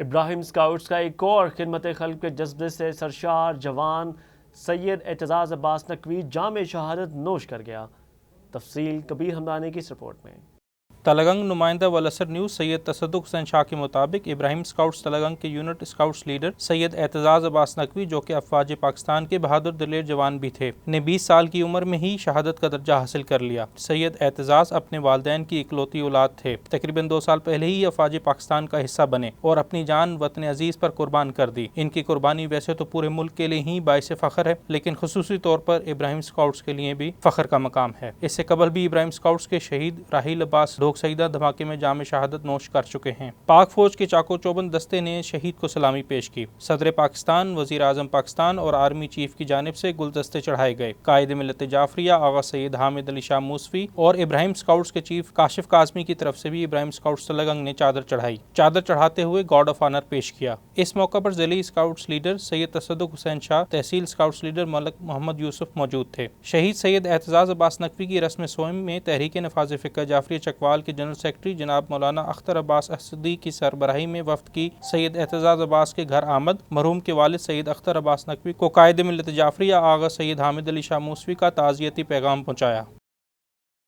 ابراہیم scouts کا ایک اور خدمت خلق کے جذبے سے سرشار جوان سید اعتزاز عباس نقوی جام شہادت نوش کر گیا۔ تفصیل کبیر ہمدانی کی اس رپورٹ میں۔ تلگنگ نمائندہ والاسر نیوز سید تصدق حسین شاہ کے مطابق ابراہیم اسکاؤٹس تلگنگ کے یونٹ اسکاؤٹس لیڈر سید اعتزاز عباس نقوی، جو کہ افواج پاکستان کے بہادر دلیر جوان بھی تھے، نے 20 سال کی عمر میں ہی شہادت کا درجہ حاصل کر لیا۔ سید اعتزاز اپنے والدین کی اکلوتی اولاد تھے۔ تقریباً 2 سال پہلے ہی افواج پاکستان کا حصہ بنے اور اپنی جان وطن عزیز پر قربان کر دی۔ ان کی قربانی ویسے تو پورے ملک کے لیے ہی باعث فخر ہے، لیکن خصوصی طور پر ابراہیم اسکاؤٹس کے لیے بھی فخر کا مقام ہے۔ اس سے قبل بھی ابراہیم اسکاؤٹس کے شہید راحیل عباس ڈھوک سیدہ دھماکے میں جام شہادت نوش کر چکے ہیں۔ پاک فوج کے چاقو چوبند دستے نے شہید کو سلامی پیش کی۔ صدر پاکستان، وزیر اعظم پاکستان اور آرمی چیف کی جانب سے گلدستے چڑھائے گئے۔ قائد ملت جعفریہ آغا سید حامد علی شاہ موسوی اور ابراہیم اسکاؤٹس کے چیف کاشف کاظمی کی طرف سے بھی ابراہیم اسکاؤٹس تلگنگ نے چادر چڑھائی۔ چادر چڑھاتے ہوئے گارڈ آف آنر پیش کیا۔ اس موقع پر ضلعی اسکاؤٹس لیڈر سید تصدق حسین شاہ، تحصیل اسکاؤٹس لیڈر ملک محمد یوسف موجود تھے۔ شہید سید اعتزاز عباس نقوی کی رسم سوئم میں تحریک نفاذ فقہ جعفریہ چکوال کے جنرل سیکرٹری جناب مولانا اختر عباس اسدی کی سربراہی میں وفد کی سید اعتزاز عباس کے گھر آمد۔ مرحوم کے والد سید اختر عباس نقوی کو قائد ملت جعفریہ آغا سید حامد علی شاہ موسوی کا تعزیتی پیغام پہنچایا۔